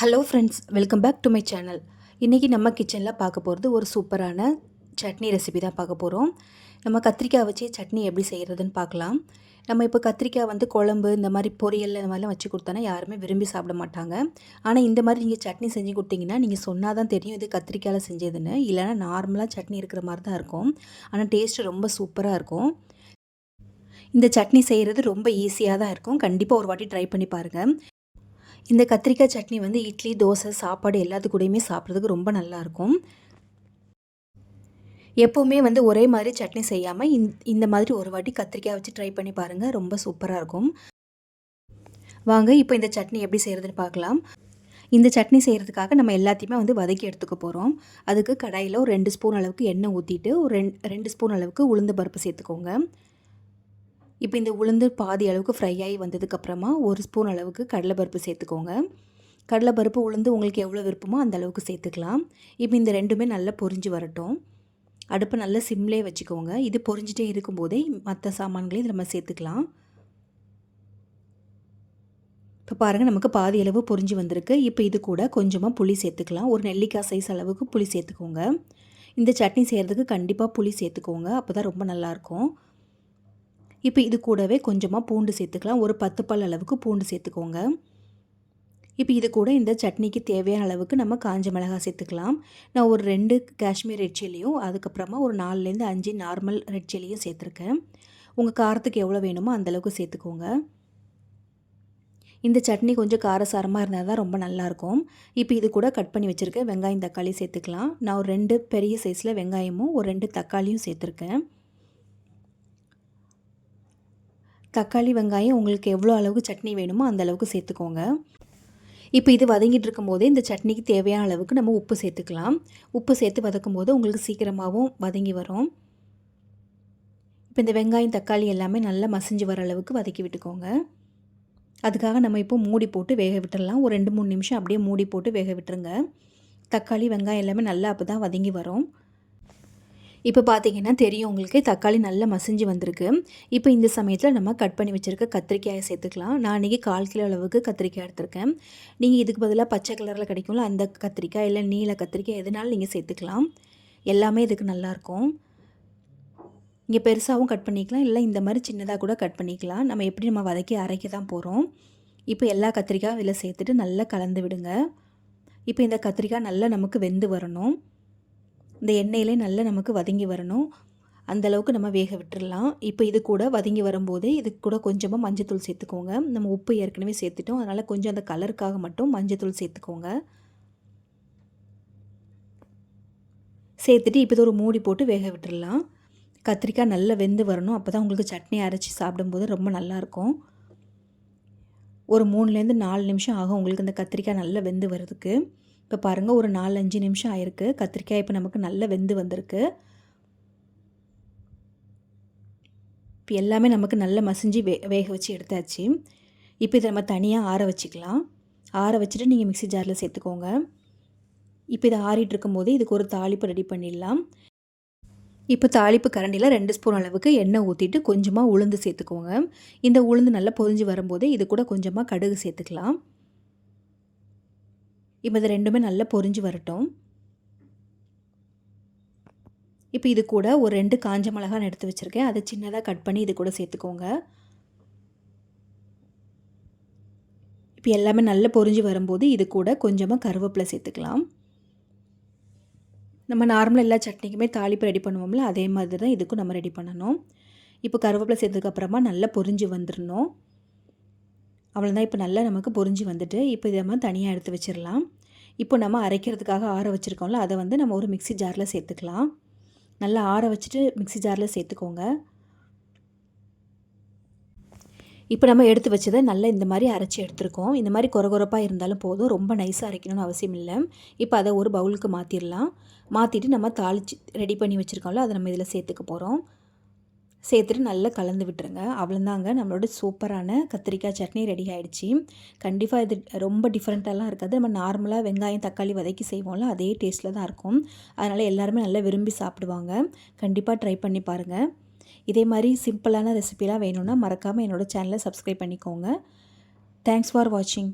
Hello friends, welcome back to my channel. இன்றைக்கி நம்ம கிச்சனில் பார்க்க போகிறது ஒரு சூப்பரான சட்னி ரெசிபி தான் பார்க்க போகிறோம். நம்ம கத்திரிக்காய் வச்சு சட்னி எப்படி செய்கிறதுன்னு பார்க்கலாம். நம்ம இப்போ கத்திரிக்காய் குழம்பு இந்த மாதிரி பொரியல் இந்த மாதிரிலாம் வச்சு கொடுத்தோன்னா யாருமே விரும்பி சாப்பிட மாட்டாங்க. ஆனால் இந்த மாதிரி நீங்கள் சட்னி செஞ்சு கொடுத்தீங்கன்னா நீங்கள் சொன்னால் தான் தெரியும் இது கத்திரிக்காயில் செஞ்சதுன்னு. இல்லைனா நார்மலாக சட்னி இருக்கிற மாதிரி தான் இருக்கும். ஆனால் டேஸ்ட்டு ரொம்ப சூப்பராக இருக்கும். இந்த சட்னி செய்கிறது ரொம்ப ஈஸியாக தான் இருக்கும். கண்டிப்பாக ஒரு வாட்டி ட்ரை பண்ணி பாருங்கள். இந்த கத்திரிக்காய் சட்னி இட்லி, தோசை, சாப்பாடு எல்லாத்து கூடயுமே சாப்பிட்றதுக்கு ரொம்ப நல்லாயிருக்கும். எப்போவுமே ஒரே மாதிரி சட்னி செய்யாமல் இந்த மாதிரி ஒரு வாட்டி கத்திரிக்காய் வச்சு ட்ரை பண்ணி பாருங்கள். ரொம்ப சூப்பராக இருக்கும். வாங்க இப்போ இந்த சட்னி எப்படி செய்கிறதுன்னு பார்க்கலாம். இந்த சட்னி செய்கிறதுக்காக நம்ம எல்லாத்தையுமே வதக்கி எடுத்துக்க போகிறோம். அதுக்கு கடாயில் ஒரு 2 ஸ்பூன் அளவுக்கு எண்ணெய் ஊற்றிட்டு ஒரு 2 ஸ்பூன் அளவுக்கு உளுந்து பருப்பு சேர்த்துக்கோங்க. இப்போ இந்த உளுந்து பாதி அளவுக்கு ஃப்ரை ஆகி வந்ததுக்கப்புறமா 1 ஸ்பூன் அளவுக்கு கடலைப்பருப்பு சேர்த்துக்கோங்க. கடலைப்பருப்பு உளுந்து உங்களுக்கு எவ்வளோ விருப்பமோ அந்த அளவுக்கு சேர்த்துக்கலாம். இப்போ இந்த ரெண்டுமே நல்லா பொரிஞ்சு வரட்டும். அடுப்பை நல்லா சிம்லே வச்சுக்கோங்க. இது பொரிஞ்சிட்டே இருக்கும்போதே மற்ற சாமான்களையும் இதில் நம்ம சேர்த்துக்கலாம். இப்போ பாருங்கள், நமக்கு பாதி அளவு பொரிஞ்சு வந்திருக்கு. இப்போ இது கூட கொஞ்சமாக புளி சேர்த்துக்கலாம். ஒரு நெல்லிக்காய் சைஸ் அளவுக்கு புளி சேர்த்துக்கோங்க. இந்த சட்னி செய்கிறதுக்கு கண்டிப்பாக புளி சேர்த்துக்கோங்க. அப்போ தான் ரொம்ப நல்லாயிருக்கும். இப்போ இது கூடவே கொஞ்சமாக பூண்டு சேர்த்துக்கலாம். ஒரு 10 பல் அளவுக்கு பூண்டு சேர்த்துக்கோங்க. இப்போ இது கூட இந்த சட்னிக்கு தேவையான அளவுக்கு நம்ம காஞ்ச மிளகாய் சேர்த்துக்கலாம். நான் ஒரு 2 காஷ்மீர் ரெட் சில்லியும் அதுக்கப்புறமா ஒரு 4லேருந்து 5 நார்மல் ரெட் சில்லியும் சேர்த்துருக்கேன். உங்கள் காரத்துக்கு எவ்வளோ வேணுமோ அந்தளவுக்கு சேர்த்துக்கோங்க. இந்த சட்னி கொஞ்சம் காரசாரமாக இருந்தால் தான் ரொம்ப நல்லாயிருக்கும். இப்போ இது கூட கட் பண்ணி வச்சுருக்கேன் வெங்காயம், தக்காளி சேர்த்துக்கலாம். நான் ஒரு 2 பெரிய சைஸில் வெங்காயமும் ஒரு 2 தக்காளியும் சேர்த்துருக்கேன். தக்காளி, வெங்காயம் உங்களுக்கு எவ்வளோ அளவுக்கு சட்னி வேணுமோ அந்த அளவுக்கு சேர்த்துக்கோங்க. இப்போ இது வதங்கிட்டு இருக்கும்போதே இந்த சட்னிக்கு தேவையான அளவுக்கு நம்ம உப்பு சேர்த்துக்கலாம். உப்பு சேர்த்து வதக்கும் போது உங்களுக்கு சீக்கிரமாகவும் வதங்கி வரும். இப்போ இந்த வெங்காயம், தக்காளி எல்லாமே நல்லா மசிஞ்சு வர அளவுக்கு வதக்கி விட்டுக்கோங்க. அதுக்காக நம்ம இப்போ மூடி போட்டு வேக விட்டுடலாம். ஒரு 2-3 நிமிஷம் அப்படியே மூடி போட்டு வேக விட்டுருங்க. தக்காளி, வெங்காயம் எல்லாமே நல்லா அப்போ தான் வதங்கி வரும். இப்போ பார்த்தீங்கன்னா தெரியும் உங்களுக்கு, தக்காளி நல்லா மசிஞ்சு வந்திருக்கு. இப்போ இந்த சமயத்தில் நம்ம கட் பண்ணி வச்சுருக்க கத்திரிக்காயை சேர்த்துக்கலாம். நான் இன்றைக்கி 1/4 கிலோ அளவுக்கு கத்திரிக்காய் எடுத்திருக்கேன். நீங்கள் இதுக்கு பதிலாக பச்சை கலரில் கிடைக்கும்ல அந்த கத்திரிக்காய், இல்லை நீல கத்திரிக்காய் எதுனாலும் நீங்கள் சேர்த்துக்கலாம். எல்லாமே இதுக்கு நல்லாயிருக்கும். இங்கே பெருசாகவும் கட் பண்ணிக்கலாம், இல்லை இந்த மாதிரி சின்னதாக கூட கட் பண்ணிக்கலாம். நம்ம வதக்கி அரைக்க தான் போகிறோம். இப்போ எல்லா கத்திரிக்காயும் இதில் சேர்த்துட்டு நல்லா கலந்து விடுங்க. இப்போ இந்த கத்திரிக்காய் நல்லா நமக்கு வெந்து வரணும். இந்த எண்ணெயிலே நல்லா நமக்கு வதங்கி வரணும். அந்தளவுக்கு நம்ம வேக விட்டுடலாம். இப்போ இது கூட வதங்கி வரும்போதே இது கூட கொஞ்சமாக மஞ்சத்தூள் சேர்த்துக்கோங்க. நம்ம உப்பு ஏற்கனவே சேர்த்துட்டோம், அதனால் கொஞ்சம் அந்த கலருக்காக மட்டும் மஞ்சத்தூள் சேர்த்துக்கோங்க. சேர்த்துட்டு இப்போ இது ஒரு மூடி போட்டு வேக விட்டுடலாம். கத்திரிக்காய் நல்லா வெந்து வரணும். அப்போ தான் உங்களுக்கு சட்னி அரைச்சி சாப்பிடும்போது ரொம்ப நல்லாயிருக்கும். ஒரு 3லேருந்து 4 நிமிஷம் ஆகும் உங்களுக்கு இந்த கத்திரிக்காய் நல்லா வெந்து வரதுக்கு. இப்போ பாருங்கள், ஒரு 4-5 நிமிஷம் ஆயிருக்கு. கத்திரிக்காய் இப்போ நமக்கு நல்லா வெந்து வந்திருக்கு. இப்போ எல்லாமே நமக்கு நல்லா மசிஞ்சு வேக வச்சு எடுத்தாச்சு. இப்போ இதை நம்ம தனியாக ஆற வச்சுக்கலாம். ஆற வச்சுட்டு நீங்கள் மிக்ஸி ஜாரில் சேர்த்துக்கோங்க. இப்போ இதை ஆறிட்டு இருக்கும்போது இதுக்கு ஒரு தாளிப்பு ரெடி பண்ணிடலாம். இப்போ தாளிப்பு கரண்டியில் 2 ஸ்பூன் அளவுக்கு எண்ணெய் ஊற்றிட்டு கொஞ்சமாக உளுந்து சேர்த்துக்கோங்க. இந்த உளுந்து நல்லா பொரிஞ்சு வரும்போது இது கூட கொஞ்சமாக கடுகு சேர்த்துக்கலாம். இப்போ இது ரெண்டுமே நல்லா பொரிஞ்சு வரட்டும். இப்போ இது கூட ஒரு 2 காஞ்ச மிளகாய் நான் எடுத்து வச்சுருக்கேன். அதை சின்னதாக கட் பண்ணி இது கூட சேர்த்துக்கோங்க. இப்போ எல்லாமே நல்லா பொரிஞ்சு வரும்போது இது கூட கொஞ்சமாக கருவேப்பிலை சேர்த்துக்கலாம். நம்ம நார்மலாக எல்லா சட்னிக்குமே தாளிப்பு ரெடி பண்ணுவோம்ல, அதே மாதிரி தான் இதுக்கும் நம்ம ரெடி பண்ணணும். இப்போ கருவேப்பிலை சேர்த்ததுக்கப்புறமா நல்லா பொரிஞ்சு வந்துடணும். அவ்வளோதான். இப்போ நல்லா நமக்கு பொரிஞ்சு வந்துட்டு இப்போ இதை நம்ம தனியாக எடுத்து வச்சிடலாம். இப்போ நம்ம அரைக்கிறதுக்காக ஆற வச்சுருக்கோம்ல, அதை நம்ம ஒரு மிக்ஸி ஜாரில் சேர்த்துக்கலாம். நல்லா ஆற வச்சுட்டு மிக்ஸி ஜாரில் சேர்த்துக்கோங்க. இப்போ நம்ம எடுத்து வச்சதை நல்லா இந்த மாதிரி அரைச்சி எடுத்துருக்கோம். இந்த மாதிரி கொரகொரப்பாக இருந்தாலும் போதும், ரொம்ப நைஸாக அரைக்கணும்னு அவசியம் இல்லை. இப்போ அதை ஒரு பவுலுக்கு மாற்றிடலாம். மாற்றிட்டு நம்ம தாளித்து ரெடி பண்ணி வச்சுருக்கோம்ல, அதை நம்ம இதில் சேர்த்துக்க போகிறோம். சேர்த்துட்டு நல்லா கலந்து விட்டுருங்க. அவ்வளோதாங்க, நம்மளோட சூப்பரான கத்திரிக்காய் சட்னி ரெடி ஆகிடுச்சி. கண்டிப்பாக இது ரொம்ப டிஃப்ரெண்ட்டாலாம் இருக்காது. நம்ம நார்மலாக வெங்காயம், தக்காளி வதக்கி செய்வோம்ல, அதே டேஸ்ட்டில் தான் இருக்கும். அதனால் எல்லாருமே நல்லா விரும்பி சாப்பிடுவாங்க. கண்டிப்பாக ட்ரை பண்ணி பாருங்கள். இதே மாதிரி சிம்பிளான ரெசிபிலாம் வேணும்னா மறக்காமல் என்னோடய சேனலை சப்ஸ்கிரைப் பண்ணிக்கோங்க. தேங்க்ஸ் ஃபார் வாட்சிங்.